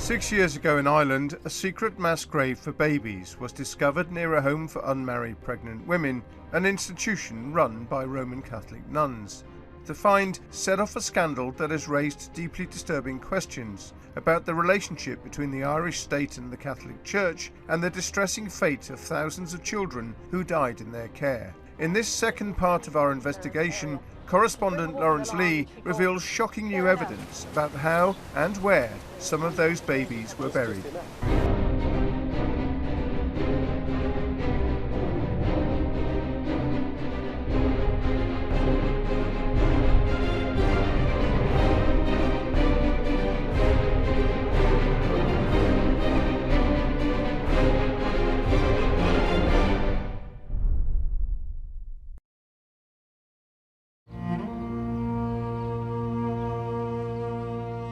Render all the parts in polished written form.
6 years ago in Ireland, a secret mass grave for babies was discovered near a home for unmarried pregnant women, an institution run by Roman Catholic nuns. The find set off a scandal that has raised deeply disturbing questions about the relationship between the Irish state and the Catholic Church and the distressing fate of thousands of children who died in their care. In this second part of our investigation, correspondent Lawrence Lee reveals shocking new evidence about how and where some of those babies were buried.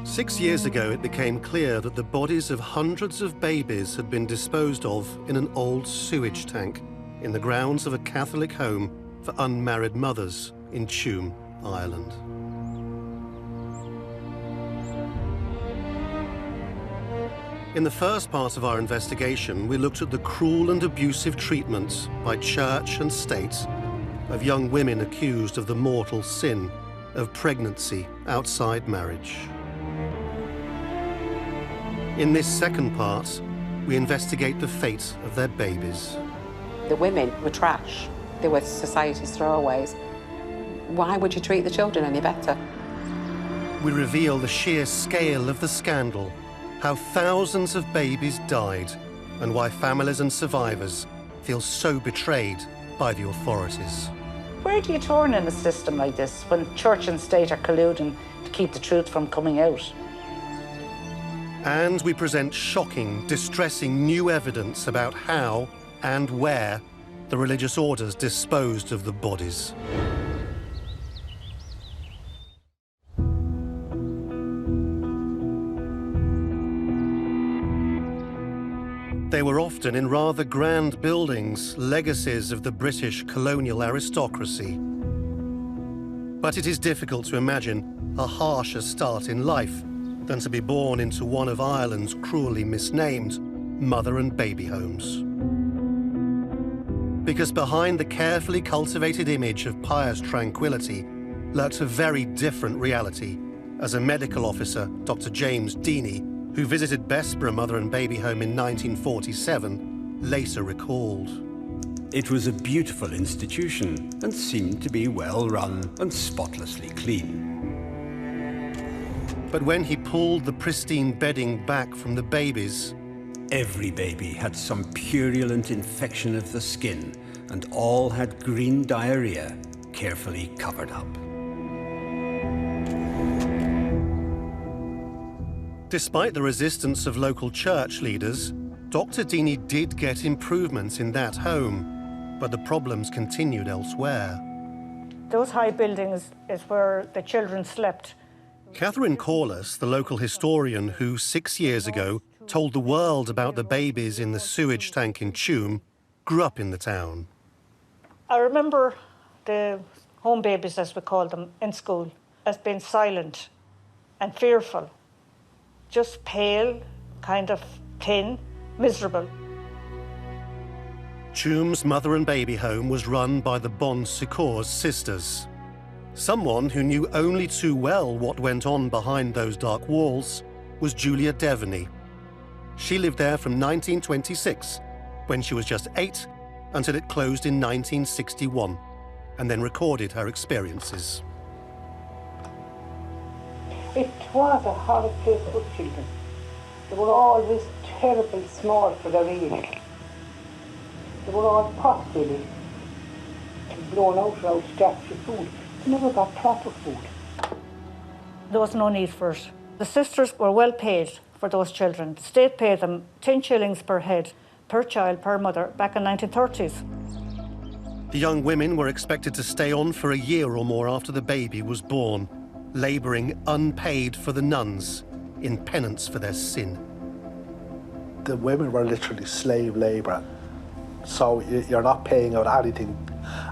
Six years ago, it became clear that the bodies of hundreds of babies had been disposed of in an old sewage tank in the grounds of a Catholic home for unmarried mothers in Tuam, Ireland. In the first part of our investigation, we looked at the cruel and abusive treatments by church and state of young women accused of the mortal sin of pregnancy outside marriage. In this second part, we investigate the fate of their babies. The women were trash. They were society's throwaways. Why would you treat the children any better? We reveal the sheer scale of the scandal, how thousands of babies died, and why families and survivors feel so betrayed by the authorities. Where do you turn in a system like this when church and state are colluding to keep the truth from coming out? And we present shocking, distressing new evidence about how and where the religious orders disposed of the bodies. They were often in rather grand buildings, legacies of the British colonial aristocracy. But it is difficult to imagine a harsher start in life than to be born into one of Ireland's cruelly misnamed mother and baby homes. Because behind the carefully cultivated image of pious tranquility lurks a very different reality, as a medical officer, Dr. James Deaney, who visited Bessborough Mother and Baby Home in 1947, later recalled. It was a beautiful institution and seemed to be well run and spotlessly clean. But when he pulled the pristine bedding back from the babies, every baby had some purulent infection of the skin, and all had green diarrhea, carefully covered up. Despite the resistance of local church leaders, Dr. Deaney did get improvements in that home, but the problems continued elsewhere. Those high buildings is where the children slept. Catherine Corless, the local historian who 6 years ago told the world about the babies in the sewage tank in Tuam, grew up in the town. I remember the home babies, as we called them, in school, as being silent and fearful, just pale, kind of thin, miserable. Tuam's mother and baby home was run by the Bon Secours sisters. Someone who knew only too well what went on behind those dark walls was Julia Devaney. She lived there from 1926, when she was just 8, until it closed in 1961, and then recorded her experiences. It was a horrid place for children. They were always terribly small for their age. They were all pot-bellied, blown out straps of food. They never got proper food. There was no need for it. The sisters were well paid for those children. The state paid them 10 shillings per head, per child, per mother, back in the 1930s. The young women were expected to stay on for a year or more after the baby was born, labouring unpaid for the nuns in penance for their sin. The women were literally slave labour, so you're not paying out anything.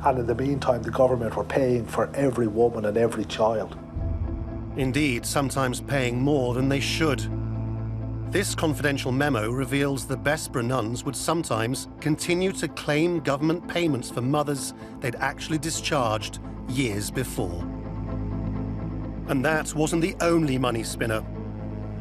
And in the meantime, the government were paying for every woman and every child. Indeed, sometimes paying more than they should. This confidential memo reveals the BESSBOROUGH nuns would sometimes continue to claim government payments for mothers they'd actually discharged years before. And that wasn't the only money spinner.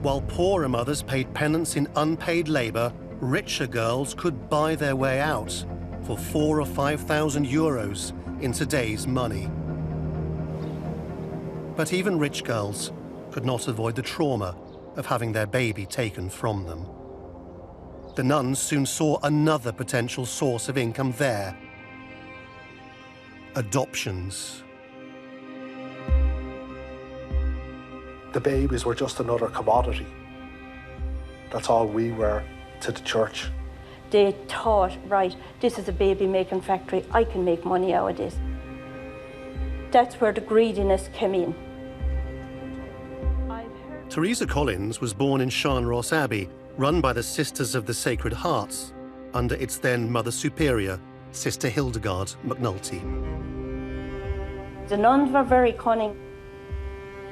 While poorer mothers paid penance in unpaid labour, richer girls could buy their way out for 4,000 or 5,000 euros in today's money. But even rich girls could not avoid the trauma of having their baby taken from them. The nuns soon saw another potential source of income there: adoptions. The babies were just another commodity. That's all we were to the church. They thought, right, this is a baby-making factory, I can make money out of this. That's where the greediness came in. TERESA Collins was born in Seanross Abbey, run by the Sisters of the Sacred Hearts, under its then Mother Superior, Sister Hildegard McNulty. The nuns were very cunning.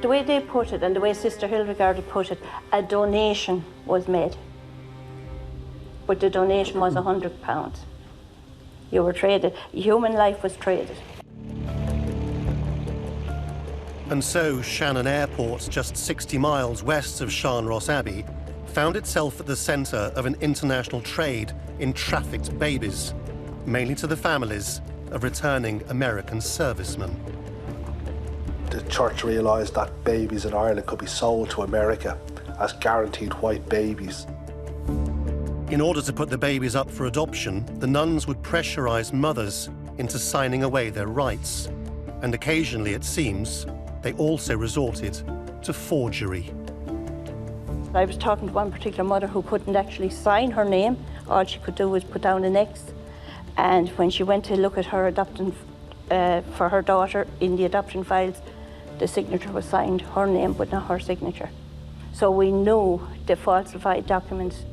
The way they put it, and the way Sister Hildegard had put it, a donation was made. But the donation was £100. You were traded. Human life was traded. And so Shannon Airport, just 60 miles west of Seanross Abbey, found itself at the centre of an international trade in trafficked babies, mainly to the families of returning American servicemen. The church realised that babies in Ireland could be sold to America as guaranteed white babies. In order to put the babies up for adoption, the nuns would pressurise mothers into signing away their rights. And occasionally, it seems, they also resorted to forgery. I was talking to one particular mother who couldn't actually sign her name. All she could do was put down an X. And when she went to look at her adoption for her daughter in the adoption files, the signature was signed, her name, but not her signature. So we knew the falsified documents.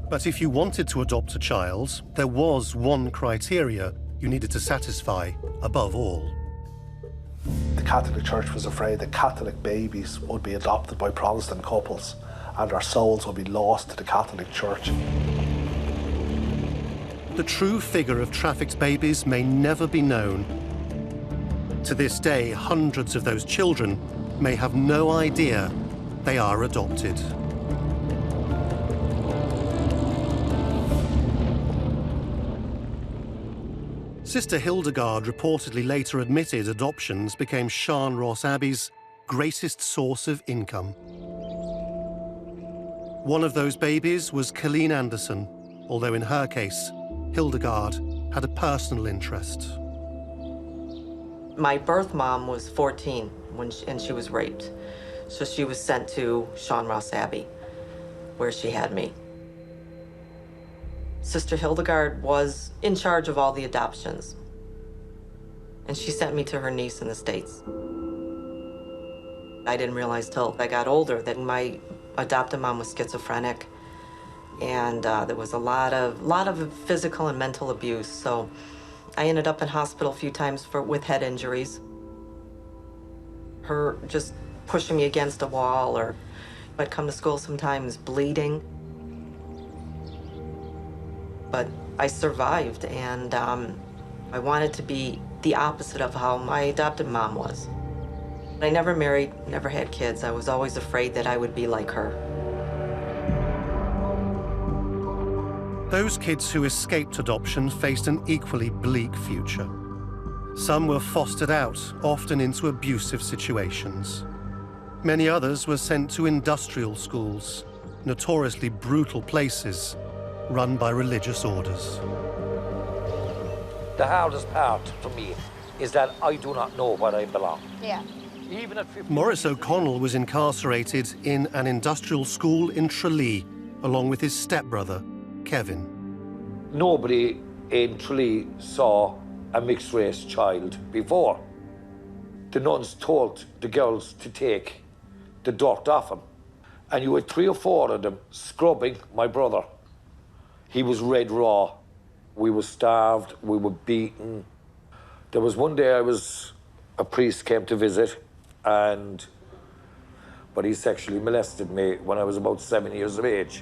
But if you wanted to adopt a child, there was one criteria you needed to satisfy above all. The Catholic Church was afraid that Catholic babies would be adopted by Protestant couples and their souls would be lost to the Catholic Church. The true figure of trafficked babies may never be known. To this day, hundreds of those children may have no idea they are adopted. Sister Hildegard reportedly later admitted adoptions became Seanross Abbey's greatest source of income. One of those babies was Colleen Anderson, although in her case, Hildegard had a personal interest. My birth mom was 14 and she was raped. So she was sent to Seanross Abbey, where she had me. Sister Hildegard was in charge of all the adoptions. And she sent me to her niece in the States. I didn't realize till I got older that my adoptive mom was schizophrenic. And there was a lot of physical and mental abuse. So I ended up in hospital a few times with head injuries. Her just pushing me against a wall, or I'd come to school sometimes bleeding. But I survived, and I wanted to be the opposite of how my adopted mom was. I never married, never had kids. I was always afraid that I would be like her. Those kids who escaped adoption faced an equally bleak future. Some were fostered out, often into abusive situations. Many others were sent to industrial schools, notoriously brutal places, run by religious orders. The hardest part for me is that I do not know where I belong. Yeah. Even at 15 Maurice O'Connell was incarcerated in an industrial school in Tralee, along with his stepbrother, Kevin. Nobody in Tralee saw a mixed-race child before. The nuns told the girls to take the dirt off him. And you had 3 or 4 of them scrubbing my brother. He was red raw. We were starved, we were beaten. There was one day a priest came to visit, and but he sexually molested me when I was about 7 years of age.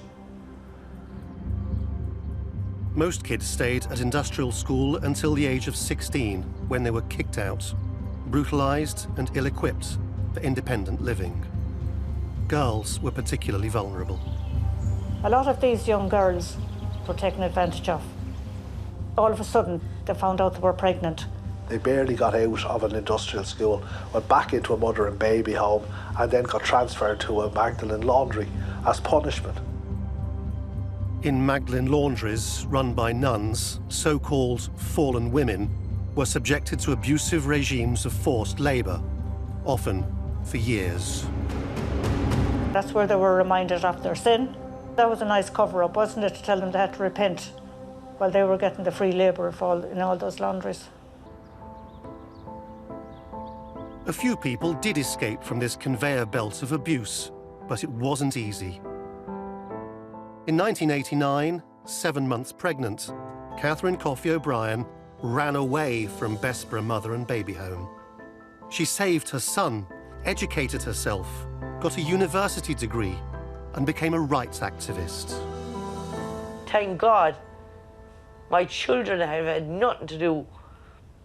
Most kids stayed at industrial school until the age of 16, when they were kicked out, brutalized and ill-equipped for independent living. Girls were particularly vulnerable. A lot of these young girls were taken advantage of. All of a sudden, they found out they were pregnant. They barely got out of an industrial school, went back into a mother and baby home, and then got transferred to a Magdalene laundry as punishment. In Magdalene laundries run by nuns, so-called fallen women were subjected to abusive regimes of forced labour, often for years. That's where they were reminded of their sin. That was a nice cover-up, wasn't it, to tell them they had to repent while they were getting the free labour in all those laundries. A few people did escape from this conveyor belt of abuse, but it wasn't easy. In 1989, 7 months pregnant, Catherine Coffey O'Brien ran away from Bessborough Mother and Baby Home. She saved her son, educated herself, got a university degree, and became a rights activist. Thank God, my children have had nothing to do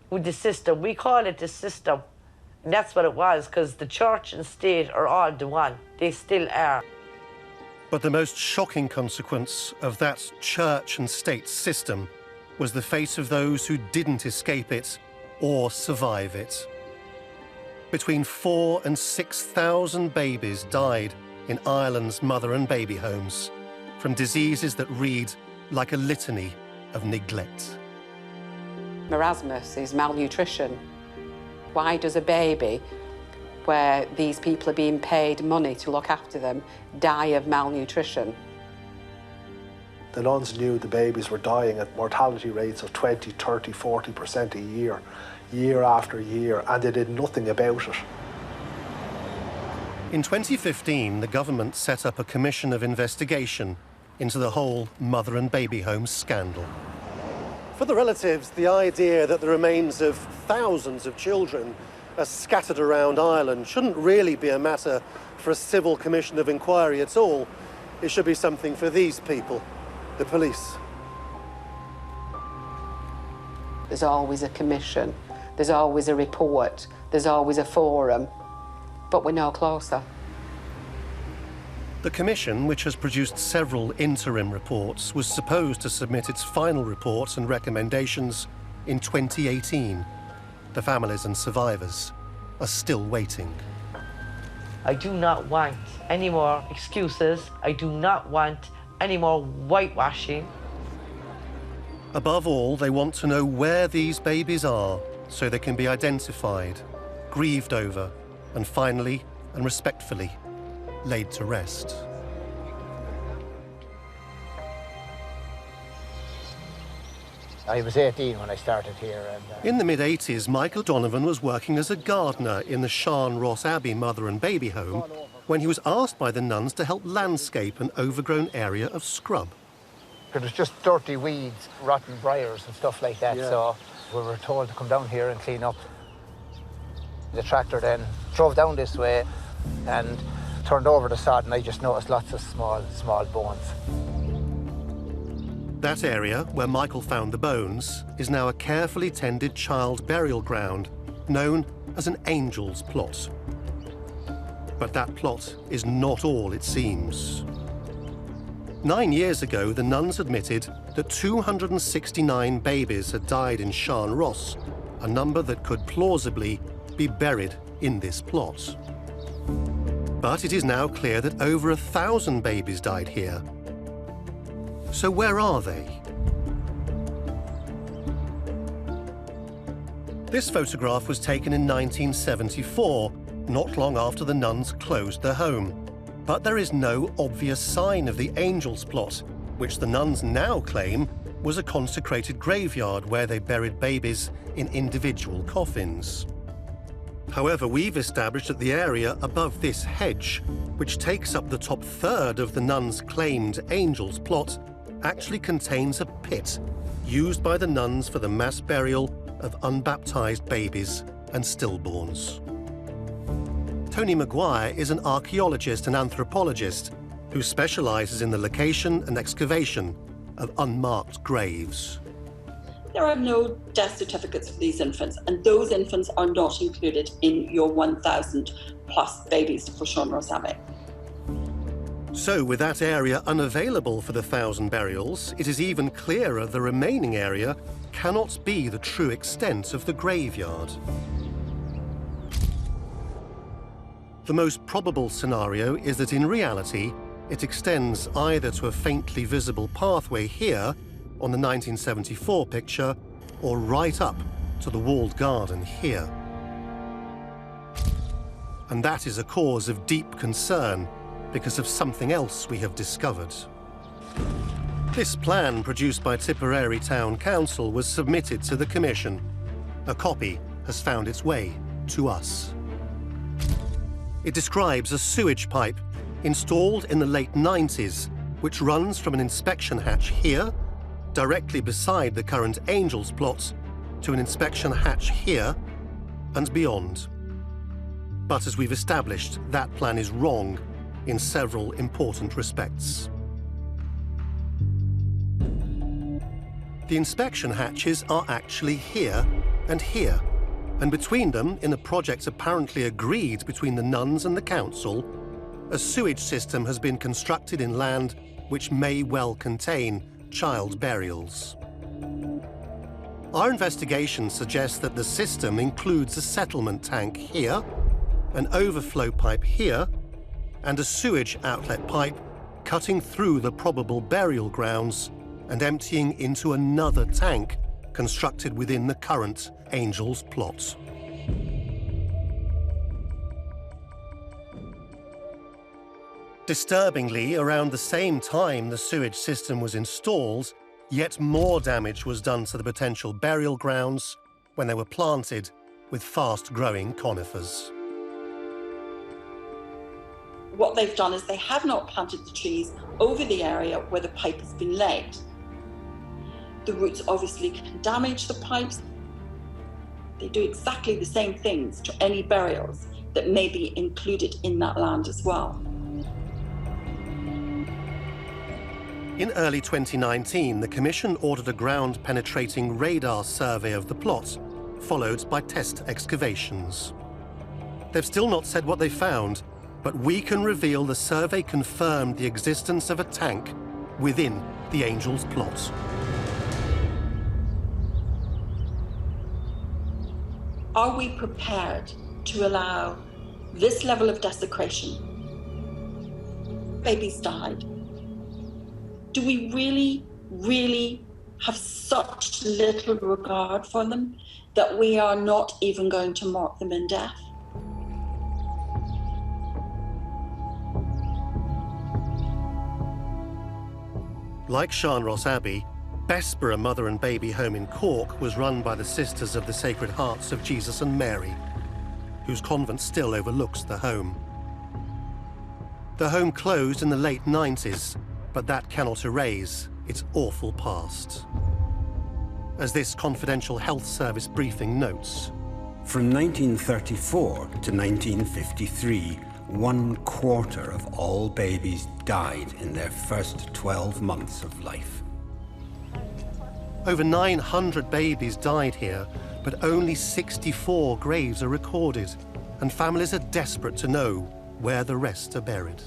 with the system. We call it the system. And that's what it was, because the church and state are all the one. They still are. But the most shocking consequence of that church and state system was the fate of those who didn't escape it or survive it. Between 4,000 and 6,000 babies died in Ireland's mother and baby homes from diseases that read like a litany of neglect. Marasmus is malnutrition. Why does a baby, where these people are being paid money to look after them, die of malnutrition? The nuns knew the babies were dying at mortality rates of 20, 30, 40% a year, year after year, and they did nothing about it. In 2015, the government set up a commission of investigation into the whole mother and baby home scandal. For the relatives, the idea that the remains of thousands of children are scattered around Ireland shouldn't really be a matter for a civil commission of inquiry at all. It should be something for these people, the police. There's always a commission, there's always a report, there's always a forum, but we're no closer. The commission, which has produced several interim reports, was supposed to submit its final reports and recommendations in 2018. The families and survivors are still waiting. I do not want any more excuses. I do not want any more whitewashing. Above all, they want to know where these babies are so they can be identified, grieved over, and finally and respectfully laid to rest. I was 18 when I started here. In the mid-80s, Michael Donovan was working as a gardener in the Sean Ross Abbey Mother and Baby Home when he was asked by the nuns to help landscape an overgrown area of scrub. It was just dirty weeds, rotten briars and stuff like that, so we were told to come down here and clean up. The tractor then drove down this way and turned over the sod, and I just noticed lots of small bones. That area, where Michael found the bones, is now a carefully tended child burial ground known as an angel's plot. But that plot is not all it seems. 9 years ago, the nuns admitted that 269 babies had died in Sean Ross, a number that could plausibly be buried in this plot. But it is now clear that over 1,000 babies died here. So where are they? This photograph was taken in 1974, not long after the nuns closed their home. But there is no obvious sign of the Angel's Plot, which the nuns now claim was a consecrated graveyard where they buried babies in individual coffins. However, we've established that the area above this hedge, which takes up the top third of the nuns' claimed Angel's Plot, actually contains a pit used by the nuns for the mass burial of unbaptized babies and stillborns. Tony Maguire is an archaeologist and anthropologist who specialises in the location and excavation of unmarked graves. There are no death certificates for these infants, and those infants are not included in your 1,000 plus babies for Sean Ross Abbey. So, with that area unavailable for the 1,000 burials, it is even clearer the remaining area cannot be the true extent of the graveyard. The most probable scenario is that in reality, it extends either to a faintly visible pathway here on the 1974 picture, or right up to the walled garden here. And that is a cause of deep concern because of something else we have discovered. This plan, produced by Tipperary Town Council, was submitted to the Commission. A copy has found its way to us. It describes a sewage pipe installed in the late 90s, which runs from an inspection hatch here, directly beside the current Angels plot, to an inspection hatch here and beyond. But as we've established, that plan is wrong in several important respects. The inspection hatches are actually here and here, and between them, in a project apparently agreed between the nuns and the council, a sewage system has been constructed in land which may well contain child burials. Our investigation suggests that the system includes a settlement tank here, an overflow pipe here, and a sewage outlet pipe cutting through the probable burial grounds and emptying into another tank constructed within the current Angels plot. Disturbingly, around the same time the sewage system was installed, yet more damage was done to the potential burial grounds when they were planted with fast-growing conifers. What they've done is they have not planted the trees over the area where the pipe has been laid. The roots obviously can damage the pipes. They do exactly the same things to any burials that may be included in that land as well. In early 2019, the Commission ordered a ground-penetrating radar survey of the plot, followed by test excavations. They've still not said what they found, but we can reveal the survey confirmed the existence of a tank within the Angels plot. Are we prepared to allow this level of desecration? Babies died. Do we really have such little regard for them that we are not even going to mark them in death? Like Sean Ross Abbey, Bessborough Mother and Baby Home in Cork was run by the Sisters of the Sacred Hearts of Jesus and Mary, whose convent still overlooks the home. The home closed in the late 90s, but that cannot erase its awful past. As this confidential health service briefing notes, from 1934 to 1953, 1/4 of all babies died in their first 12 months of life. Over 900 babies died here, but only 64 graves are recorded, and families are desperate to know where the rest are buried.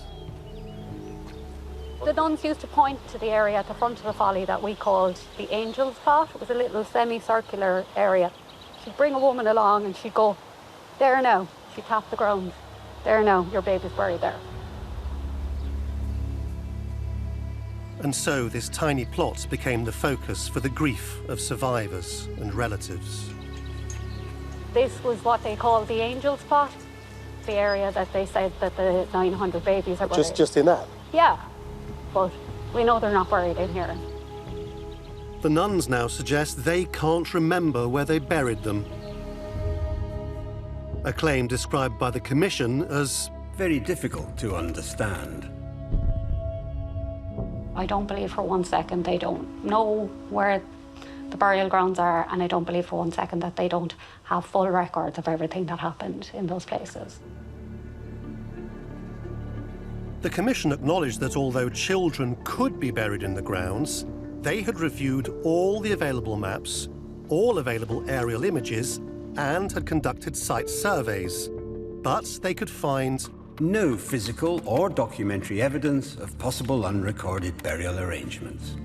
The nuns used to point to the area at the front of the folly that we called the Angels plot. It was a little semicircular area. She'd bring a woman along and she'd go, "There now." She'd tap the ground. "There now, your baby's buried there." And so this tiny plot became the focus for the grief of survivors and relatives. This was what they called the Angels plot, the area that they said that the 900 babies are buried. Just in that? Yeah, but we know they're not buried in here. The nuns now suggest they can't remember where they buried them. A claim described by the Commission as very difficult to understand. I don't believe for one second they don't know where the burial grounds are, and I don't believe for one second that they don't have full records of everything that happened in those places. The Commission acknowledged that although children could be buried in the grounds, they had reviewed all the available maps, all available aerial images, and had conducted site surveys. But they could find no physical or documentary evidence of possible unrecorded burial arrangements.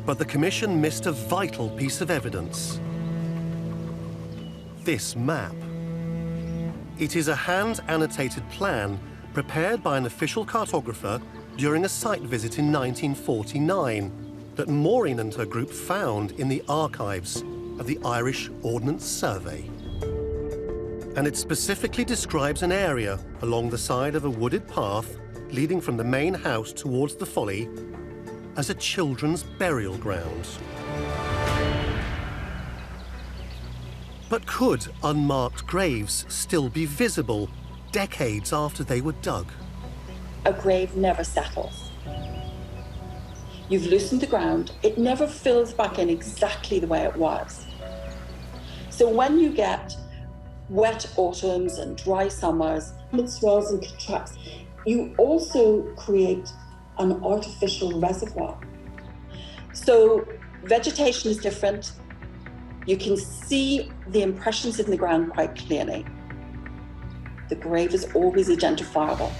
But the Commission missed a vital piece of evidence. This map. It is a hand-annotated plan prepared by an official cartographer during a site visit in 1949 that Maureen and her group found in the archives of the Irish Ordnance Survey. And it specifically describes an area along the side of a wooded path leading from the main house towards the folly as a children's burial ground. But could unmarked graves still be visible decades after they were dug? A grave never settles. You've loosened the ground, it never fills back in exactly the way it was. So when you get wet autumns and dry summers, it swells and contracts. You also create an artificial reservoir. So vegetation is different. You can see the impressions in the ground quite clearly. The grave is always identifiable.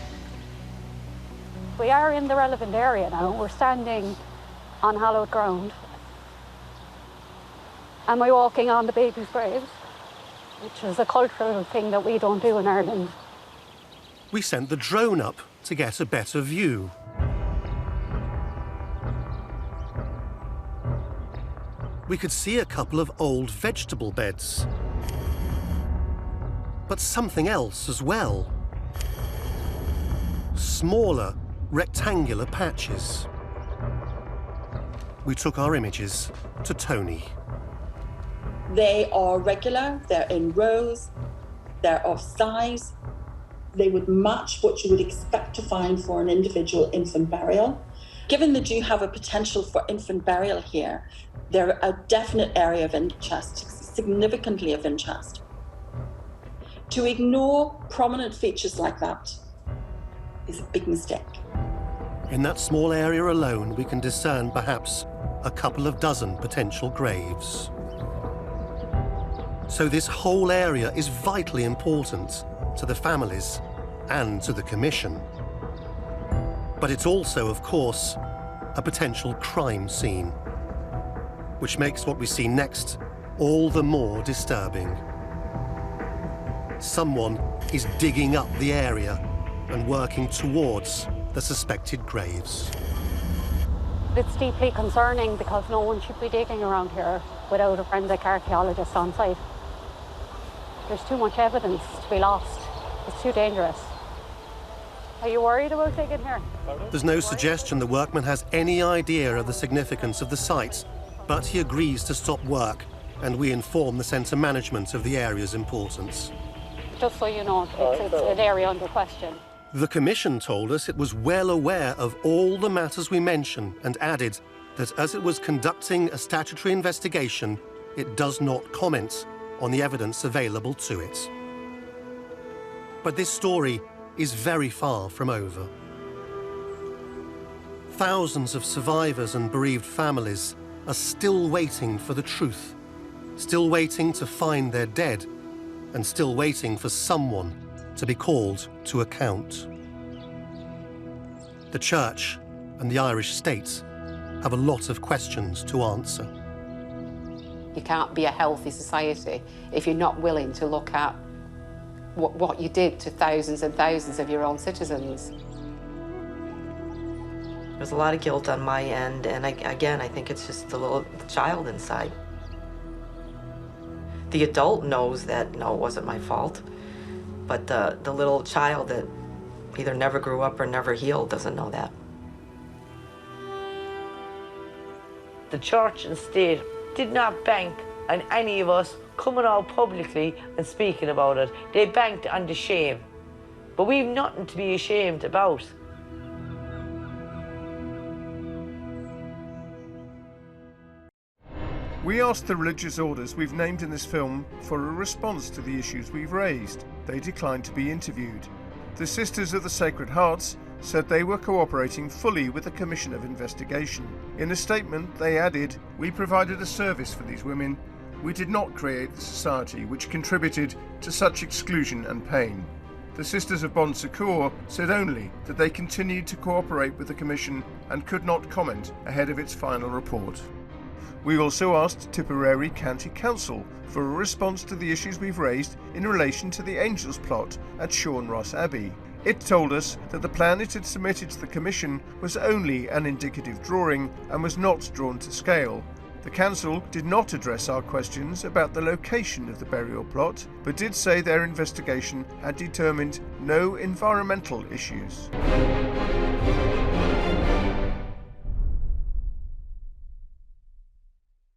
We are in the relevant area now. We're standing on hallowed ground. Am I walking on the baby's grave? Which is a cultural thing that we don't do in Ireland. We sent the drone up to get a better view. We could see a couple of old vegetable beds. But something else as well. Smaller, rectangular patches. We took our images to Tony. They are regular, they're in rows, they're of size. They would match what you would expect to find for an individual infant burial. Given that you have a potential for infant burial here, they're a definite area of interest, significantly of interest. To ignore prominent features like that is a big mistake. In that small area alone, we can discern perhaps a couple of dozen potential graves. So this whole area is vitally important to the families and to the Commission. But it's also, of course, a potential crime scene, which makes what we see next all the more disturbing. Someone is digging up the area and working towards the suspected graves. It's deeply concerning because no one should be digging around here without a forensic archaeologist on site. There's too much evidence to be lost. It's too dangerous. Are you worried about digging here? There's no suggestion the workman has any idea of the significance of the site, but he agrees to stop work, and we inform the centre management of the area's importance. Just so you know, it's an area under question. The Commission told us it was well aware of all the matters we mention and added that as it was conducting a statutory investigation, it does not comment on the evidence available to it. But this story is very far from over. Thousands of survivors and bereaved families are still waiting for the truth, still waiting to find their dead, and still waiting for someone to be called to account. The Church and the Irish state have a lot of questions to answer. You can't be a healthy society if you're not willing to look at what you did to thousands and thousands of your own citizens. There's a lot of guilt on my end, and again, I think it's just the little child inside. The adult knows that, no, it wasn't my fault, but the little child that either never grew up or never healed doesn't know that. The church and state did not bank on any of us coming out publicly and speaking about it. They banked on the shame. But we've nothing to be ashamed about. We asked the religious orders we've named in this film for a response to the issues we've raised. They declined to be interviewed. The Sisters of the Sacred Hearts said they were cooperating fully with the Commission of Investigation. In a statement, they added, "We provided a service for these women. We did not create the society which contributed to such exclusion and pain." The Sisters of Bon Secours said only that they continued to cooperate with the Commission and could not comment ahead of its final report. We also asked Tipperary County Council for a response to the issues we've raised in relation to the Angels plot at Sean Ross Abbey. It told us that the plan it had submitted to the Commission was only an indicative drawing and was not drawn to scale. The Council did not address our questions about the location of the burial plot, but did say their investigation had determined no environmental issues.